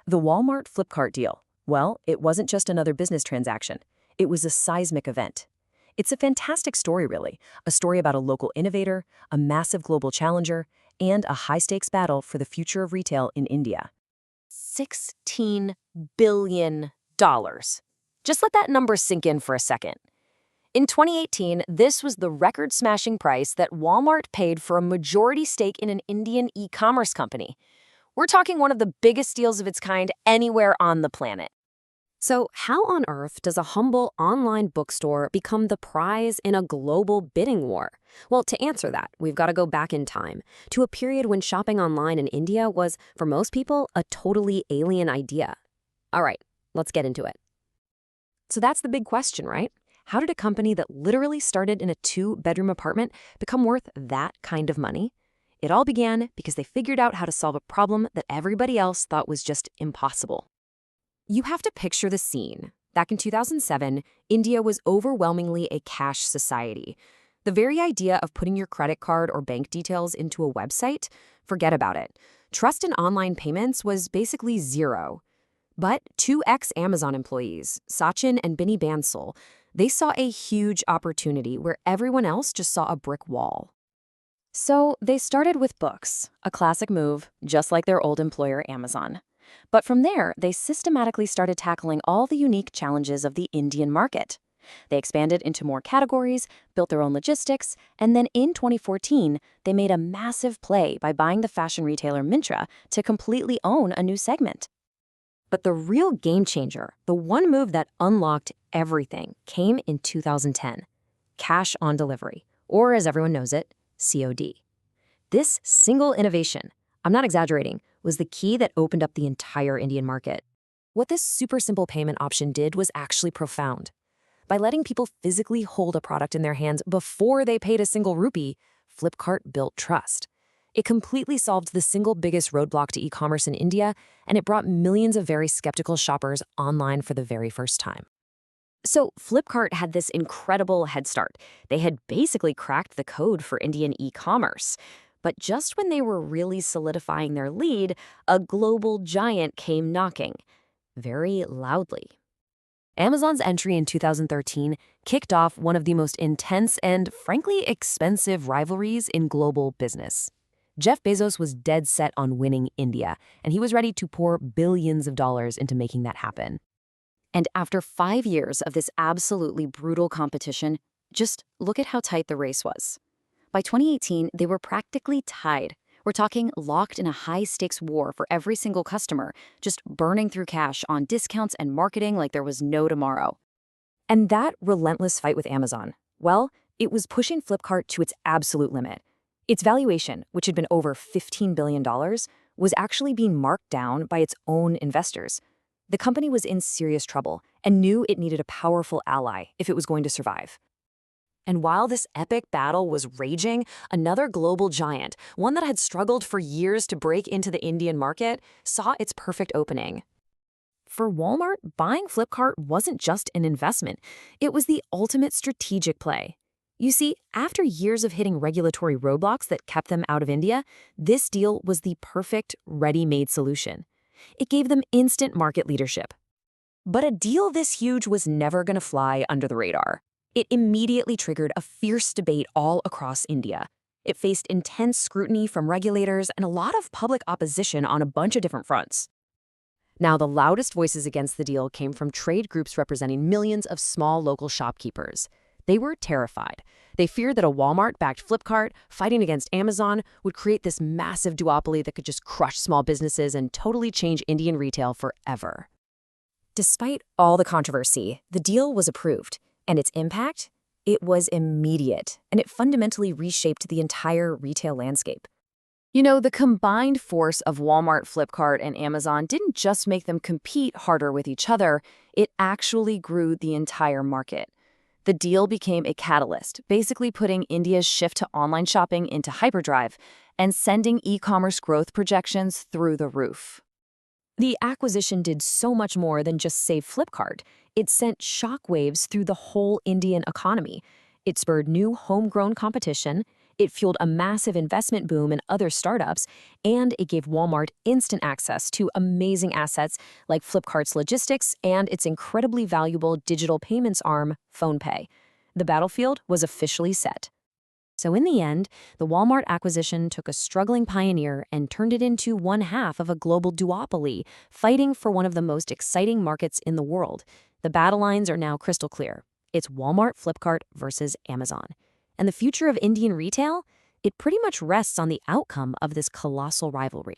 The Walmart-Flipkart deal, well, it wasn't just another business transaction. It was a seismic event. It's a fantastic story, really. A story about a local innovator, a massive global challenger, and a high-stakes battle for the future of retail in India. $16 billion. Just let that number sink in for a second. In 2018, this was the record-smashing price that Walmart paid for a majority stake in an Indian e-commerce company. We're talking one of the biggest deals of its kind anywhere on the planet. So how on earth does a humble online bookstore become the prize in a global bidding war? Well, to answer that, we've got to go back in time to a period when shopping online in India was, for most people, a totally alien idea. All right, let's get into it. So that's the big question, right? How did a company that literally started in a 2-bedroom apartment become worth that kind of money? It all began because they figured out how to solve a problem that everybody else thought was just impossible. You have to picture the scene. Back in 2007, India was overwhelmingly a cash society. The very idea of putting your credit card or bank details into a website, forget about it. Trust in online payments was basically zero. But two ex-Amazon employees, Sachin and Binny Bansal, they saw a huge opportunity where everyone else just saw a brick wall. So they started with books, a classic move, just like their old employer Amazon. But from there, they systematically started tackling all the unique challenges of the Indian market. They expanded into more categories, built their own logistics, and then in 2014, they made a massive play by buying the fashion retailer Myntra to completely own a new segment. But the real game changer, the one move that unlocked everything, came in 2010. Cash on delivery, or as everyone knows it, COD. This single innovation, I'm not exaggerating, was the key that opened up the entire Indian market. What this super simple payment option did was actually profound. By letting people physically hold a product in their hands before they paid a single rupee, Flipkart built trust. It completely solved the single biggest roadblock to e-commerce in India, and it brought millions of very skeptical shoppers online for the very first time. So Flipkart had this incredible head start. They had basically cracked the code for Indian e-commerce. But just when they were really solidifying their lead, a global giant came knocking, very loudly. Amazon's entry in 2013 kicked off one of the most intense and, frankly, expensive rivalries in global business. Jeff Bezos was dead set on winning India, and he was ready to pour billions of dollars into making that happen. And after 5 years of this absolutely brutal competition, just look at how tight the race was. By 2018, they were practically tied. We're talking locked in a high-stakes war for every single customer, just burning through cash on discounts and marketing like there was no tomorrow. And that relentless fight with Amazon, well, it was pushing Flipkart to its absolute limit. Its valuation, which had been over $15 billion, was actually being marked down by its own investors. The company was in serious trouble and knew it needed a powerful ally if it was going to survive. And while this epic battle was raging, another global giant, one that had struggled for years to break into the Indian market, saw its perfect opening. For Walmart, buying Flipkart wasn't just an investment. It was the ultimate strategic play. You see, after years of hitting regulatory roadblocks that kept them out of India, this deal was the perfect, ready-made solution. It gave them instant market leadership. But a deal this huge was never going to fly under the radar. It immediately triggered a fierce debate all across India. It faced intense scrutiny from regulators and a lot of public opposition on a bunch of different fronts. Now, the loudest voices against the deal came from trade groups representing millions of small local shopkeepers. They were terrified. They feared that a Walmart-backed Flipkart fighting against Amazon would create this massive duopoly that could just crush small businesses and totally change Indian retail forever. Despite all the controversy, the deal was approved. And its impact? It was immediate, and it fundamentally reshaped the entire retail landscape. You know, the combined force of Walmart, Flipkart, and Amazon didn't just make them compete harder with each other, it actually grew the entire market. The deal became a catalyst, basically putting India's shift to online shopping into hyperdrive and sending e-commerce growth projections through the roof. The acquisition did so much more than just save Flipkart. It sent shockwaves through the whole Indian economy. It spurred new homegrown competition. It fueled a massive investment boom in other startups, and it gave Walmart instant access to amazing assets like Flipkart's logistics and its incredibly valuable digital payments arm, PhonePe. The battlefield was officially set. So in the end, the Walmart acquisition took a struggling pioneer and turned it into one half of a global duopoly, fighting for one of the most exciting markets in the world. The battle lines are now crystal clear. It's Walmart, Flipkart versus Amazon. And the future of Indian retail? It pretty much rests on the outcome of this colossal rivalry.